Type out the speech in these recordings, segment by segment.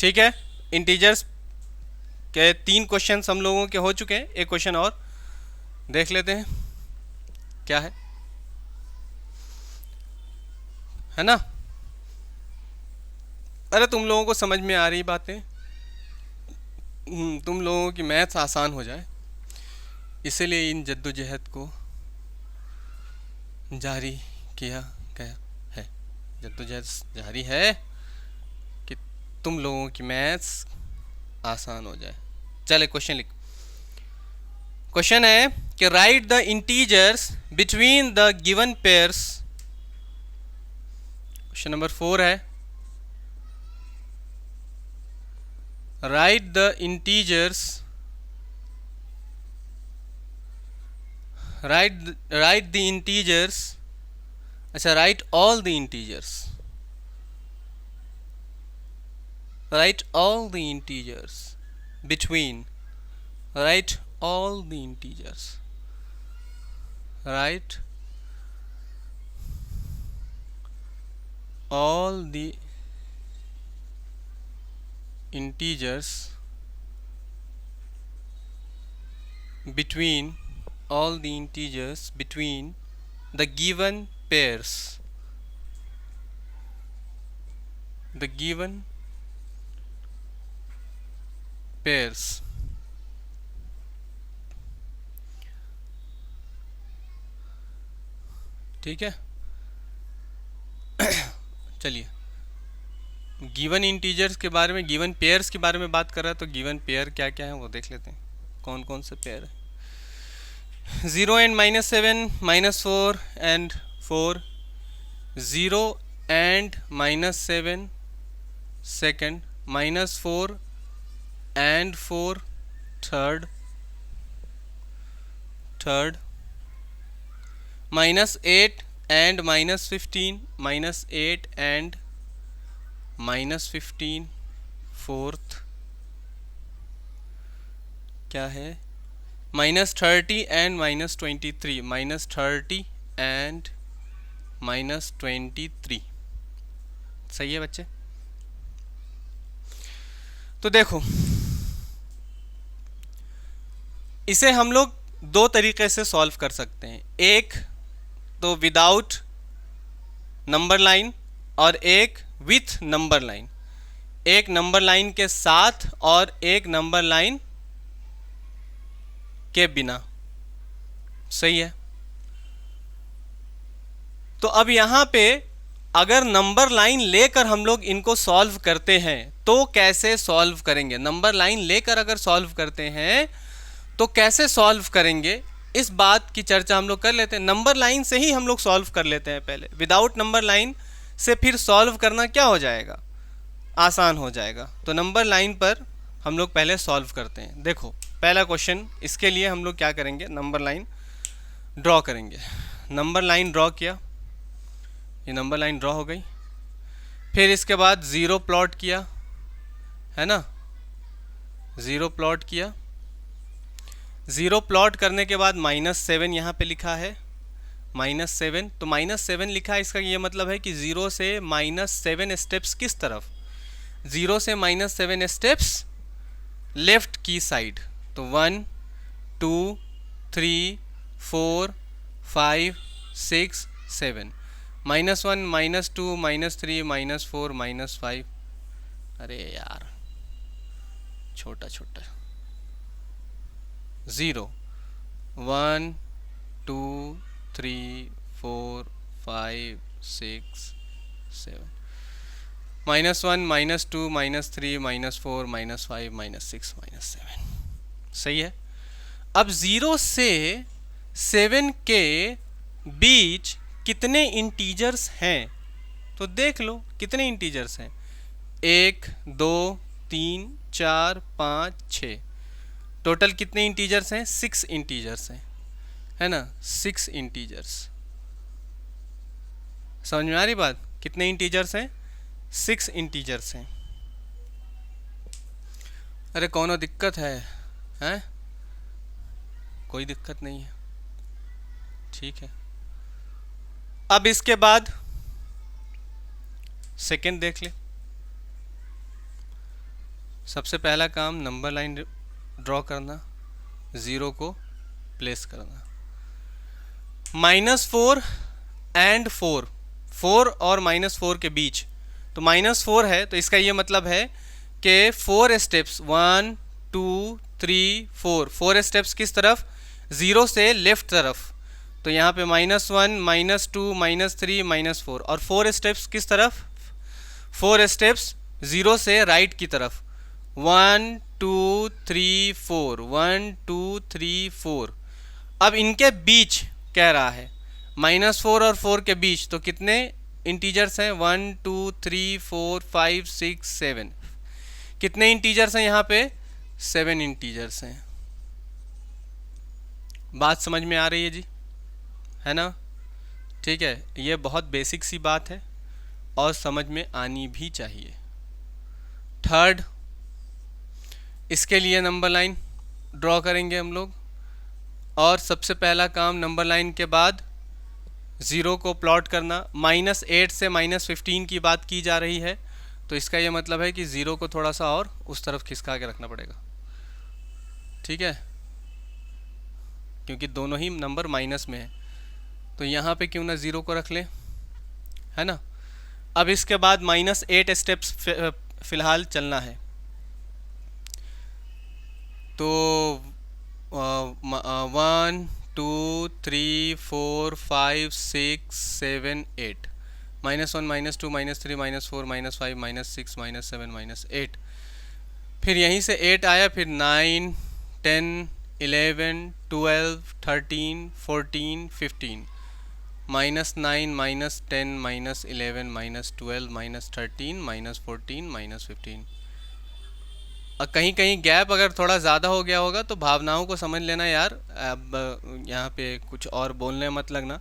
ठीक है, इंटीजर्स के 3 क्वेश्चन हम लोगों के हो चुके हैं, एक क्वेश्चन और देख लेते हैं क्या है ना। अरे तुम लोगों को समझ में आ रही बातें, तुम लोगों की मैथ्स आसान हो जाए इसलिए इन जद्दोजहद को जारी किया गया है। जद्दोजहद जारी है कि तुम लोगों की मैथ्स आसान हो जाए। चले क्वेश्चन लिख। क्वेश्चन है कि right the integers between the given pairs. Question number 4 है right the integers write the integers, अच्छा write all the integers, write all the integers between, write all the integers, write all the integers between, all the integers between the given pairs, the given pairs। ठीक है, चलिए given integers के बारे में, given pairs के बारे में बात कर रहा है तो गिवन पेयर क्या क्या है वो देख लेते हैं, कौन कौन से पेयर है। 0 and -7, -4 and 4, 0 and -7 second, -4 and 4 third, -8 and -15, -8 and -15 fourth, क्या है -30 and -23, -30 and -23। सही है बच्चे। तो देखो इसे हम लोग 2 तरीके से सॉल्व कर सकते हैं, एक तो विदाउट नंबर लाइन और एक विथ नंबर लाइन, एक नंबर लाइन के साथ और एक नंबर लाइन के बिना। सही है। तो अब यहां पे अगर नंबर लाइन लेकर हम लोग इनको सॉल्व करते हैं तो कैसे सॉल्व करेंगे, नंबर लाइन लेकर अगर सॉल्व करते हैं तो कैसे सॉल्व करेंगे, इस बात की चर्चा हम लोग कर लेते हैं। नंबर लाइन से ही हम लोग सॉल्व कर लेते हैं पहले, विदाउट नंबर लाइन से फिर सॉल्व करना क्या हो जाएगा, आसान हो जाएगा। तो नंबर लाइन पर हम लोग पहले सॉल्व करते हैं। देखो पहला क्वेश्चन, इसके लिए हम लोग क्या करेंगे, नंबर लाइन ड्रॉ करेंगे। नंबर लाइन ड्रॉ किया, ये नंबर लाइन ड्रॉ हो गई। फिर इसके बाद 0 प्लॉट किया, है ना, 0 प्लॉट किया। 0 प्लॉट करने के बाद -7 यहाँ पे लिखा है, -7, तो -7 लिखा है, इसका ये मतलब है कि 0 से -7 स्टेप्स किस तरफ, 0 से -7 स्टेप्स लेफ्ट की साइड। तो 1 2 3 4 5 6 7, -1 -2 -3 -4 -5, अरे यार छोटा छोटा, 0 1 2 3 4 5 6 7, -1 -2 -3 -4 -5 -6 -7। सही है। अब 0 से 7 के बीच कितने इंटीजर्स हैं, तो देख लो कितने इंटीजर्स हैं, 1 2 3 4 5 6, टोटल कितने इंटीजर्स हैं, 6 इंटीजर्स हैं, है ना, 6 इंटीजर्स। समझ में आ रही बात, कितने इंटीजर्स हैं, 6 इंटीजर्स हैं। अरे कौनो दिक्कत है, हैं, कोई दिक्कत नहीं है, ठीक है। अब इसके बाद सेकंड देख ले, सबसे पहला काम नंबर लाइन ड्रॉ करना, ज़ीरो को प्लेस करना। -4 एंड 4, 4 और -4 के बीच, तो -4 है तो इसका ये मतलब है कि 4 स्टेप्स, 1 2 3 4, 4 स्टेप्स किस तरफ, ज़ीरो से लेफ्ट तरफ। तो यहाँ पे -1 -2 -3 -4, और 4 स्टेप्स किस तरफ, 4 स्टेप्स ज़ीरो से राइट की तरफ, 1 2 3 4, 1 2 3 4। अब इनके बीच कह रहा है, -4 और 4 के बीच, तो कितने इंटीजर्स हैं, 1 2 3 4 5 6 7, कितने इंटीजर्स हैं यहाँ पे, 7 इंटीजर्स हैं। बात समझ में आ रही है जी, है ना? ठीक है, ये बहुत बेसिक सी बात है और समझ में आनी भी चाहिए। थर्ड, इसके लिए नंबर लाइन ड्रॉ करेंगे हम लोग, और सबसे पहला काम नंबर लाइन के बाद ज़ीरो को प्लॉट करना। -8 से -15 की बात की जा रही है, तो इसका ये मतलब है कि ज़ीरो को थोड़ा सा और उस तरफ खिसका के रखना पड़ेगा, ठीक है, क्योंकि दोनों ही नंबर माइनस में है। तो यहाँ पे क्यों ना ज़ीरो को रख लें, है ना? अब इसके बाद -8 स्टेप्स फ़िलहाल चलना है, तो 1 2 3 4 5 6 7 8, -1 -2 -3 -4 -5 -6 -7 -8, फिर यहीं से 8 आया, फिर 9 10 11 12 13 14 15, -9 -10 -11 -12 -13 -14 -15। और कहीं कहीं गैप अगर थोड़ा ज़्यादा हो गया होगा तो भावनाओं को समझ लेना यार, अब यहाँ पे कुछ और बोलने मत लगना,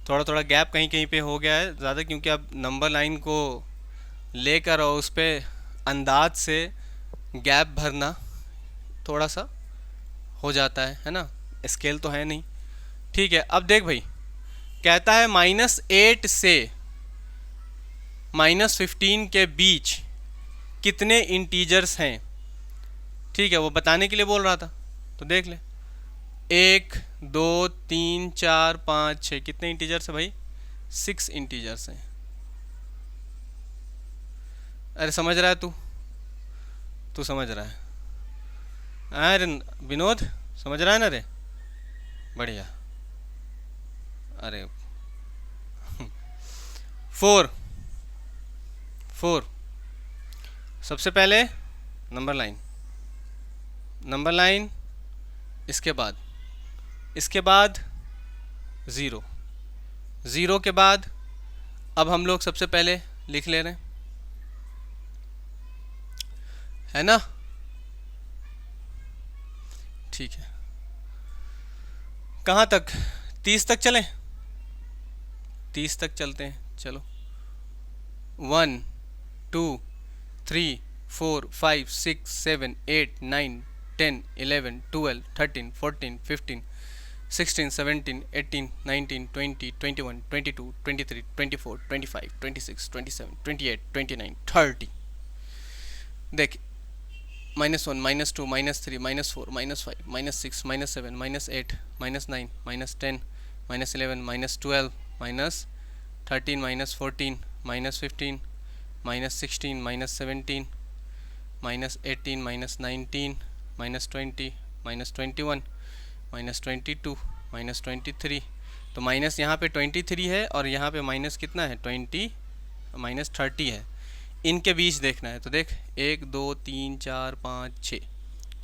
थोड़ा थोड़ा गैप कहीं कहीं पे हो गया है ज़्यादा, क्योंकि अब नंबर लाइन को लेकर और उस पर अंदाज से गैप भरना थोड़ा सा हो जाता है ना, स्केल तो है नहीं। ठीक है, अब देख भाई, कहता है -8 से -15 के बीच कितने इंटीजर्स हैं। ठीक है, वो बताने के लिए बोल रहा था, तो देख ले, 1 2 3 4 5 6, कितने इंटीजर्स है भाई, 6 इंटीजर्स हैं। अरे समझ रहा है तू समझ रहा है, अरे विनोद समझ रहा है ना रे, बढ़िया। अरे 4 सबसे पहले नंबर लाइन, इसके बाद ज़ीरो के बाद अब हम लोग सबसे पहले लिख ले रहे हैं, है ना? ठीक है, कहाँ तक, 30 तक चलें, 30 तक चलते हैं, चलो। 1 2 3 4 5 6 7 8 9 10 11 12 13 14 15 16 17 18 19 20 21 22 23 24 25 26 27 28 29 30। देख, -1 -2 -3 -4 -5 -6 -7 -8 -9 -10 -11 -12 -13 -14 -15 -16 -17 -18 -19 -20 -21 -22 -23। तो माइनस यहाँ पे 23 है और यहाँ पे माइनस कितना है, 30 है। इनके बीच देखना है, तो देख 1 2 3 4 5 6,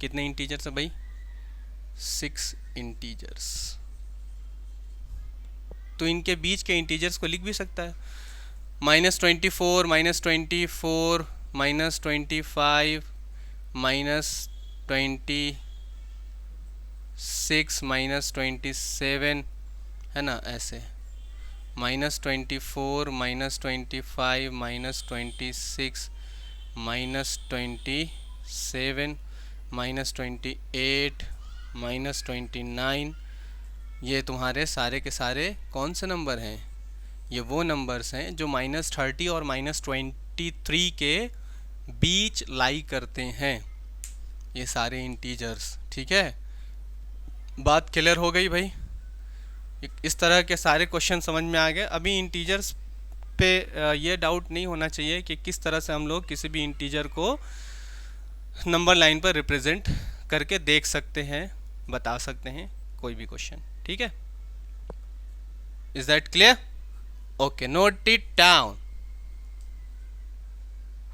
कितने इंटीजर्स है भाई, 6 इंटीजर्स। तो इनके बीच के इंटीजर्स को लिख भी सकता है, -24 -24 -25 -26 -27, है ना, ऐसे -24 -25 -26 -27 -28 -29। ये तुम्हारे सारे के सारे कौन से नंबर हैं, ये वो नंबर्स हैं जो -30 और -23 के बीच लाई करते हैं, ये सारे इंटीजर्स। ठीक है, बात क्लियर हो गई भाई? इस तरह के सारे क्वेश्चन समझ में आ गए। अभी इंटीजर्स पे ये डाउट नहीं होना चाहिए कि किस तरह से हम लोग किसी भी इंटीजर को नंबर लाइन पर रिप्रेजेंट करके देख सकते हैं, बता सकते हैं कोई भी क्वेश्चन। ठीक है, is that clear? Okay, note it down.